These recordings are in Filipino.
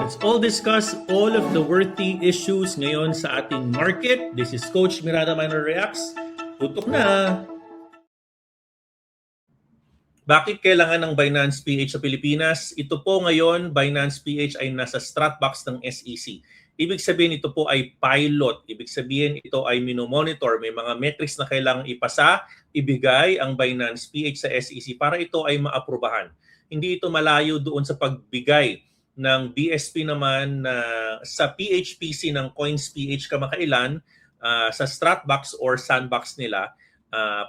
Let's all discuss all of the worthy issues ngayon sa ating market. This is Coach Mirada Minor Reacts. Tutok na! Bakit kailangan ng Binance PH sa Pilipinas? Ito po ngayon, Binance PH ay nasa strat box ng SEC. Ibig sabihin ito po ay pilot. Ibig sabihin ito ay minomonitor. May mga metrics na kailangang ipasa, ibigay ang Binance PH sa SEC para ito ay maaprubahan. Hindi ito malayo doon sa pagbigay ng BSP naman sa PHPC ng Coins PH kamakailan sa Stratbox or Sandbox nila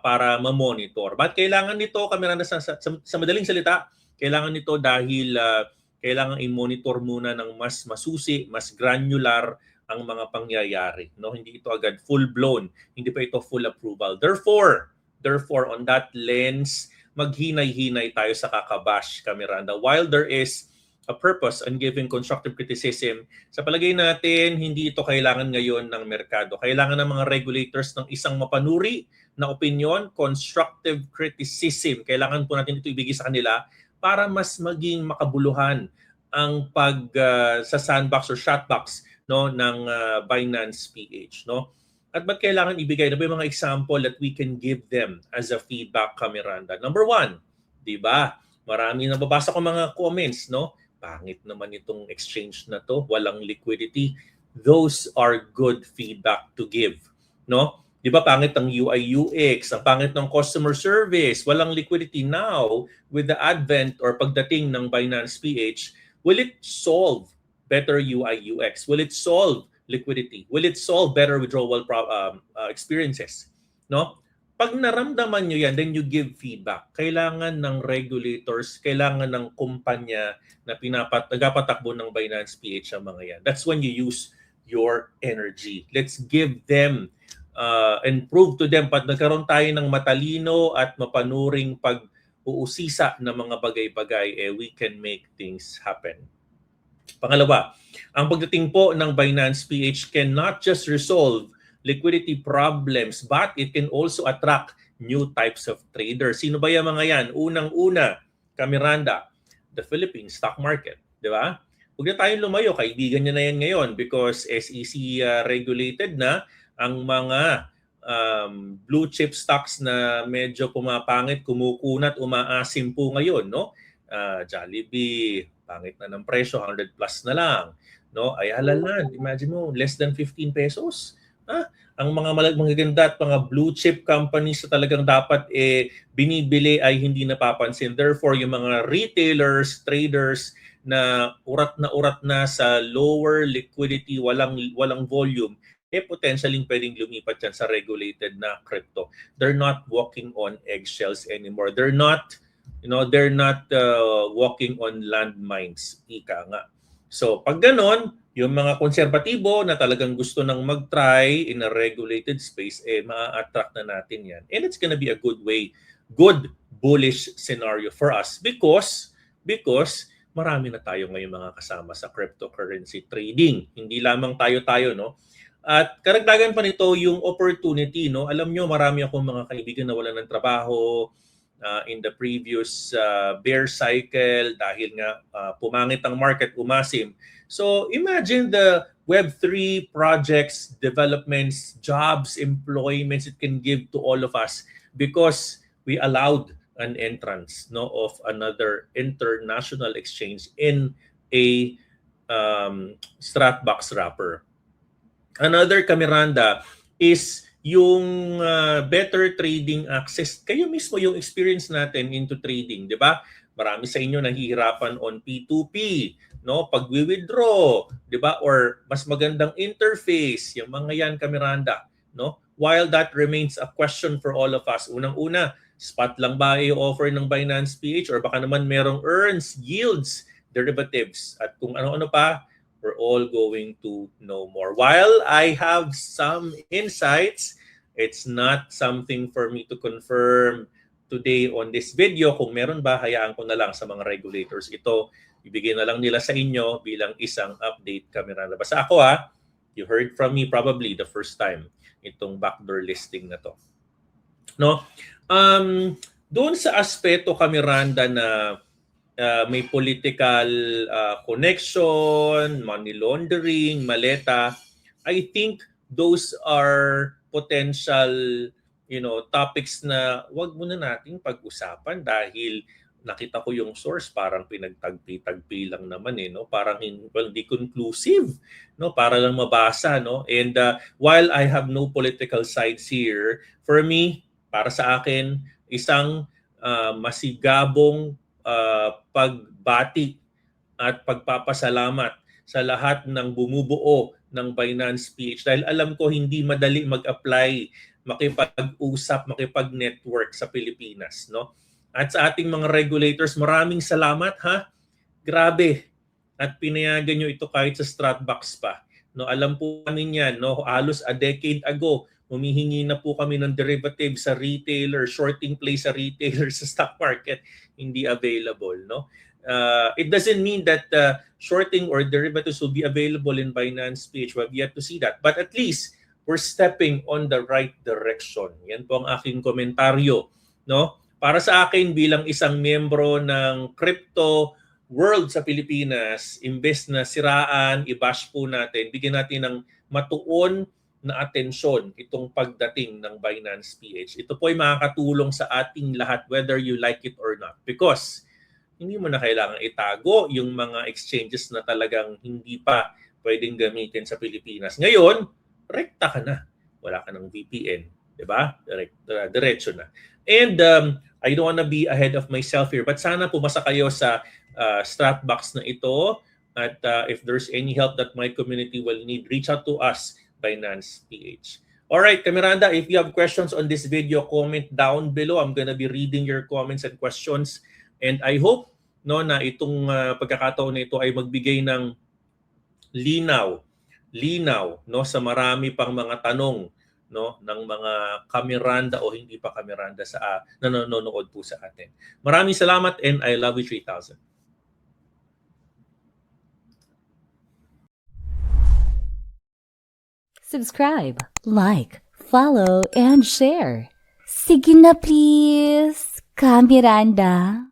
para ma-monitor. But kailangan nito, Kamiranda, sa madaling salita, kailangan nito dahil kailangan i-monitor muna ng mas masusi, mas granular ang mga pangyayari. No? Hindi ito agad full-blown, hindi pa ito full approval. Therefore, on that lens, maghinay-hinay tayo sa kakabash, Kamiranda. While there is a purpose on giving constructive criticism, sa palagay natin, hindi ito kailangan ngayon ng merkado. Kailangan ng mga regulators ng isang mapanuri na opinion, constructive criticism. Kailangan po natin ito ibigay sa kanila para mas maging makabuluhan ang sa sandbox or shotbox, no, ng Binance PH. No? At ba't kailangan ibigay? Ano ba yung mga example that we can give them as a feedback, Kamiranda? Number one, di ba? Marami nababasa ko mga comments, no? Pangit naman itong exchange na to, walang liquidity. Those are good feedback to give, no? 'Di ba pangit ang UI UX, ang pangit ng customer service, walang liquidity. Now, with the advent or pagdating ng Binance PH, will it solve better UI UX? Will it solve liquidity? Will it solve better withdrawal experiences? No? Pag naramdaman nyo yan, then you give feedback. Kailangan ng regulators, kailangan ng kumpanya na nagapatakbo ng Binance PH ang mga yan. That's when you use your energy. Let's give them and prove to them, pag nagkaroon tayo ng matalino at mapanuring pag-uusisa ng mga bagay-bagay, we can make things happen. Pangalawa, ang pagdating po ng Binance PH cannot just resolve liquidity problems, but it can also attract new types of traders. Sino ba yung mga yan? Unang-una, Kamiranda, the Philippine stock market. Di ba? Huwag na tayong lumayo. Kaibigan niya na yan ngayon because SEC regulated na ang mga blue chip stocks na medyo pumapangit, kumukunat, umaasim po ngayon. No? Jollibee, pangit na ng presyo, 100 plus na lang. No? Ayala Land, imagine mo, less than 15 pesos. Ang mga magaganda at mga blue chip companies na talagang dapat binibili ay hindi napapansin. Therefore, yung mga retailers, traders na urat na sa lower liquidity, walang volume, potentially pwedeng lumipat yan sa regulated na crypto. They're not walking on eggshells anymore. They're not walking on landmines, ika nga. So, pag ganon, yung mga konserbatibo na talagang gusto nang mag-try in a regulated space, ma-attract na natin yan. And it's gonna be a good bullish scenario for us because marami na tayo ngayon mga kasama sa cryptocurrency trading. Hindi lamang tayo, no? At karagdagan pa nito yung opportunity, no? Alam nyo, marami akong mga kaibigan na wala ng trabaho in the previous bear cycle dahil nga pumangit ang market, umasim. So imagine the Web3 projects, developments, jobs, employments it can give to all of us because we allowed an entrance, no, of another international exchange in a Stratbox wrapper. Another, Kamiranda, is yung better trading access. Kayo mismo yung experience natin into trading, di ba? Marami sa inyo nahihirapan on P2P, no? Pag-withdraw, di ba? Or mas magandang interface, yung mga yan, Kamiranda, no? While that remains a question for all of us, unang-una, spot lang ba i-offer ng Binance PH or baka naman merong earns, yields, derivatives, at kung ano-ano pa, we're all going to know more. While I have some insights, it's not something for me to confirm today on this video. Kung meron ba, hayaan ko na lang sa mga regulators. Ito, ibigay na lang nila sa inyo bilang isang update, Kamiranda. Basta ako you heard from me probably the first time itong backdoor listing na to. No? Doon sa aspeto, Kamiranda, na may political connection, money laundering, maleta, I think those are potential topics na wag muna nating pag-usapan dahil nakita ko yung source parang pinagtagpi-tagpi lang naman no, parang hindi conclusive no, para lang mabasa no. And while I have no political sides here, for me, para sa akin, isang masigabong pagbati at pagpapasalamat sa lahat ng bumubuo ng Binance PH dahil alam ko hindi madali mag-apply, makipag-usap, makipag-network sa Pilipinas, no? At sa ating mga regulators, maraming salamat ha. Grabe. At pinayagan nyo ito kahit sa Stratbox pa. No, alam po namin yan, no? Halos a decade ago, humihingi na po kami ng derivative sa retailer, shorting play sa retailer sa stock market, hindi available, no? It doesn't mean that shorting or derivatives will be available in Binance PH. We have yet to see that. But at least we're stepping on the right direction. Yan po ang aking komentaryo, no? Para sa akin bilang isang miyembro ng crypto world sa Pilipinas, imbes na siraan, i-bash po natin, bigyan natin ng matuon na atensyon itong pagdating ng Binance PH. Ito po ay makakatulong sa ating lahat whether you like it or not. Because hindi mo na kailangan itago yung mga exchanges na talagang hindi pa pwedeng gamitin sa Pilipinas. Ngayon, rekta ka na. Wala ka ng VPN. Diba? Diretso na. And I don't wanna be ahead of myself here, but sana pumasa kayo sa Stratbox na ito. At if there's any help that my community will need, reach out to us, Binance PH. Alright, Kamiranda, if you have questions on this video, comment down below. I'm gonna be reading your comments and questions. And I hope no, na itong pagkakataon na ito ay magbigay ng linaw no, sa marami pang mga tanong no, ng mga Kamiranda o hindi pa Kamiranda sa nanonood po sa atin. Maraming salamat and I love you 3,000. Subscribe, like, follow, and share. Sige na please, Kamiranda.